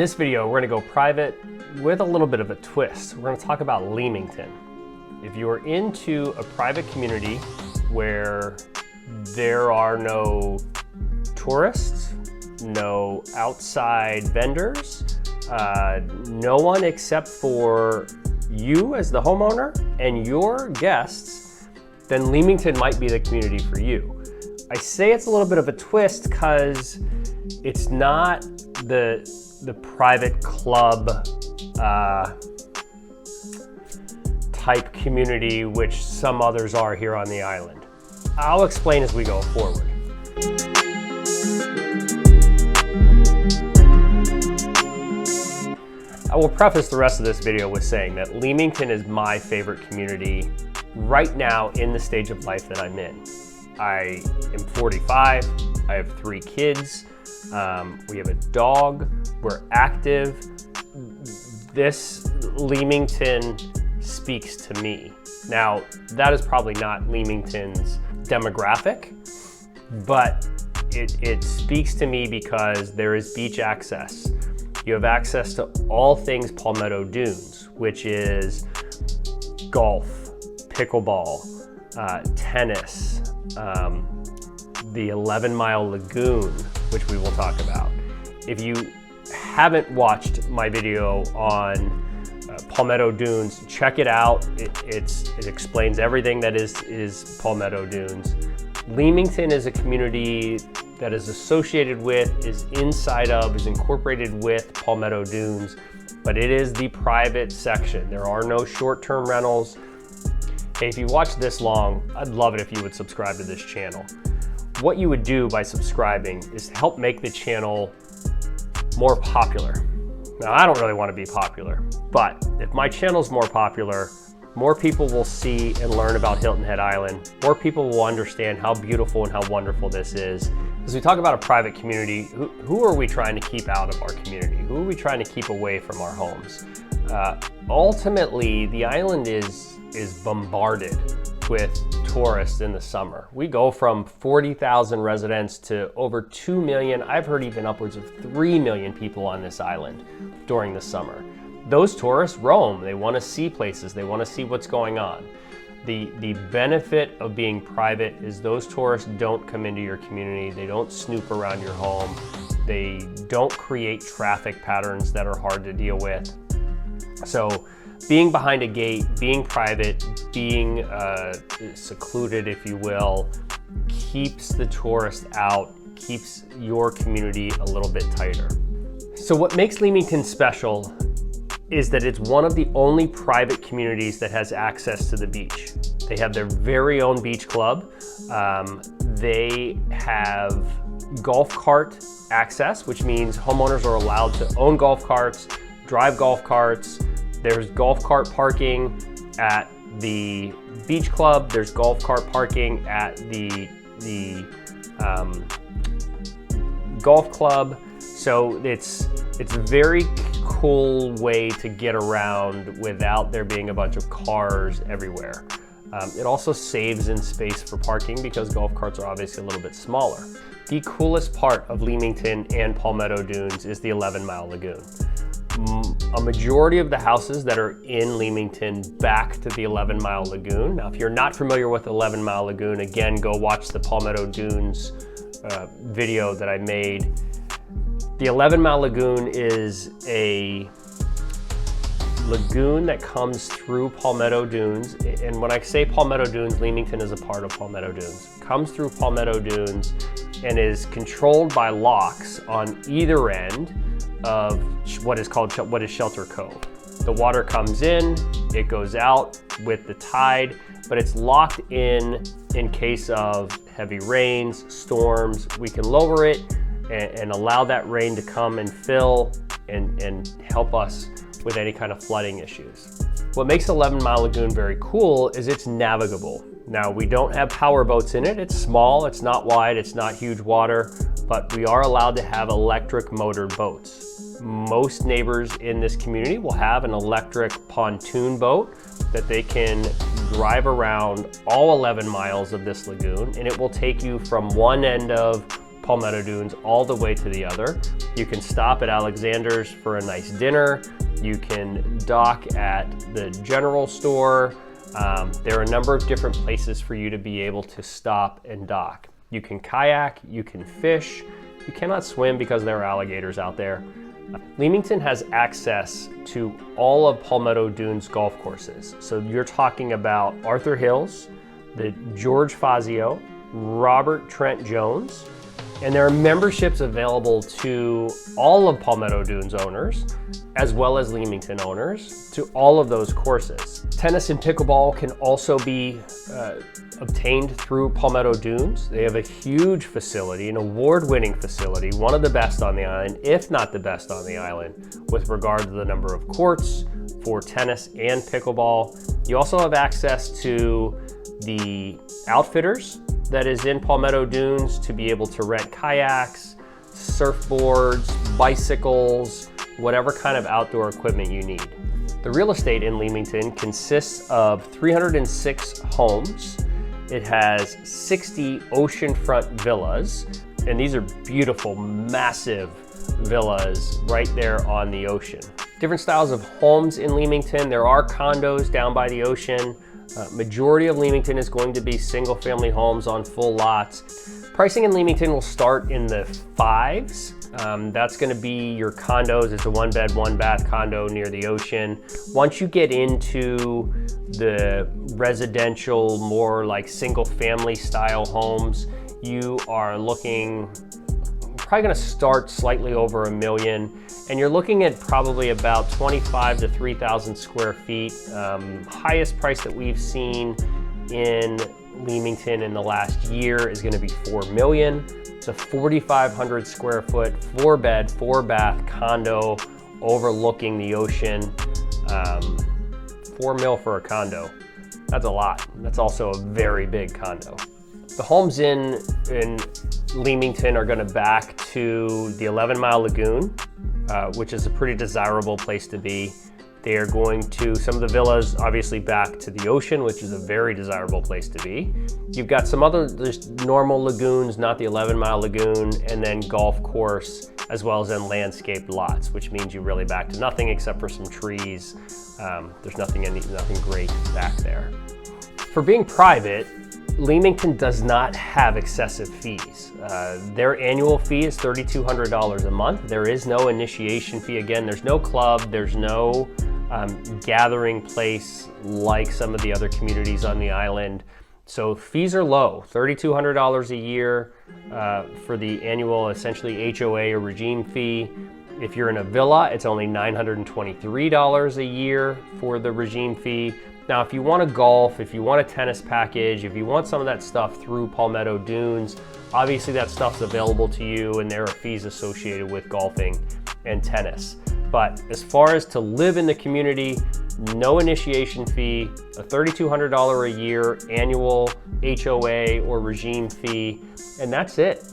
this video, we're gonna go private with a little bit of a twist. We're gonna talk about Leamington. If you are into a private community where there are no tourists, no outside vendors, no one except for you as the homeowner and your guests, then Leamington might be the community for you. I say it's a little bit of a twist because it's not the private club type community which some others are here on the island. I'll explain as we go forward. I will preface the rest of this video with saying that Leamington is my favorite community right now in the stage of life that I'm in. I am 45, I have 3 kids, we have a dog, we're active. This Leamington speaks to me. Now, that is probably not Leamington's demographic, but it speaks to me because there is beach access. You have access to all things Palmetto Dunes, which is golf, pickleball, tennis, the 11-mile lagoon, which we will talk about. If you haven't watched my video on Palmetto Dunes, check it out. It explains everything that is Palmetto Dunes. Leamington is a community that is associated with, is inside of, is incorporated with Palmetto Dunes, but it is the private section. There are no short-term rentals. Hey, if you watched this long, I'd love it if you would subscribe to this channel. What you would do by subscribing is help make the channel more popular. Now, I don't really want to be popular, but if my channel's more popular, more people will see and learn about Hilton Head Island. More people will understand how beautiful and how wonderful this is. As we talk about a private community, who are we trying to keep out of our community? Who are we trying to keep away from our homes? Ultimately, the island is bombarded with tourists in the summer. We go from 40,000 residents to over 2 million. I've heard even upwards of 3 million people on this island during the summer. Those tourists roam. They want to see places. They want to see what's going on. The benefit of being private is those tourists don't come into your community. They don't snoop around your home. They don't create traffic patterns that are hard to deal with. So being behind a gate, being private, being secluded, if you will, keeps the tourist out, keeps your community a little bit tighter. So what makes Leamington special is that it's one of the only private communities that has access to the beach. They have their very own beach club. They have golf cart access, which means homeowners are allowed to own golf carts, drive golf carts. There's golf cart parking at the beach club. There's golf cart parking at the golf club. So it's a very cool way to get around without there being a bunch of cars everywhere. It also saves in space for parking because golf carts are obviously a little bit smaller. The coolest part of Leamington and Palmetto Dunes is the 11-mile lagoon. A majority of the houses that are in Leamington back to the 11-mile lagoon. Now, if you're not familiar with the 11-mile lagoon, again, go watch the Palmetto Dunes video that I made. The 11-mile lagoon is a lagoon that comes through Palmetto Dunes. And when I say Palmetto Dunes, Leamington is a part of Palmetto Dunes. Comes through Palmetto Dunes and is controlled by locks on either end of what is Shelter Cove. The water comes in, it goes out with the tide, but it's locked in case of heavy rains, storms. We can lower it and allow that rain to come and fill and help us with any kind of flooding issues. What makes 11-mile lagoon very cool is it's navigable. Now, we don't have power boats in it. It's small, it's not wide, it's not huge water, but we are allowed to have electric motored boats. Most neighbors in this community will have an electric pontoon boat that they can drive around all 11 miles of this lagoon, and it will take you from one end of Palmetto Dunes all the way to the other. You can stop at Alexander's for a nice dinner. You can dock at the general store. There are a number of different places for you to be able to stop and dock. You can kayak, you can fish. You cannot swim because there are alligators out there. Leamington has access to all of Palmetto Dunes golf courses. So you're talking about Arthur Hills, the George Fazio, Robert Trent Jones, and there are memberships available to all of Palmetto Dunes owners, as well as Leamington owners, to all of those courses. Tennis and pickleball can also be obtained through Palmetto Dunes. They have a huge facility, an award-winning facility, one of the best on the island, if not the best on the island, with regard to the number of courts for tennis and pickleball. You also have access to the outfitters that is in Palmetto Dunes to be able to rent kayaks, surfboards, bicycles, whatever kind of outdoor equipment you need. The real estate in Leamington consists of 306 homes. It has 60 oceanfront villas, and these are beautiful, massive villas right there on the ocean. Different styles of homes in Leamington. There are condos down by the ocean. Majority of Leamington is going to be single family homes on full lots. Pricing in Leamington will start in the 5s. That's going to be your condos. It's a 1-bed, 1-bath condo near the ocean. Once you get into the residential, more like single family style homes, you are looking probably going to start slightly over $1 million, and you're looking at probably about 25 to 3,000 square feet. Highest price that we've seen in Leamington in the last year is going to be $4 million. It's a 4,500 square foot, 4-bed, 4-bath condo overlooking the ocean. $4 million for a condo. That's a lot. That's also a very big condo. The homes in Leamington are going to back to the 11-mile lagoon, which is a pretty desirable place to be. They are going to, some of the villas obviously back to the ocean, which is a very desirable place to be. You've got some other just normal lagoons, not the 11-mile lagoon, and then golf course, as well as then landscaped lots, which means you really back to nothing except for some trees. There's nothing great back there. For being private, Leamington does not have excessive fees. Their annual fee is $3,200 a month. There is no initiation fee. Again, there's no club, there's no gathering place like some of the other communities on the island. So fees are low, $3,200 a year for the annual, essentially HOA or regime fee. If you're in a villa, it's only $923 a year for the regime fee. Now, if you want to golf, if you want a tennis package, if you want some of that stuff through Palmetto Dunes, obviously that stuff's available to you, and there are fees associated with golfing and tennis. But as far as to live in the community, no initiation fee, a $3,200 a year annual HOA or regime fee, and that's it.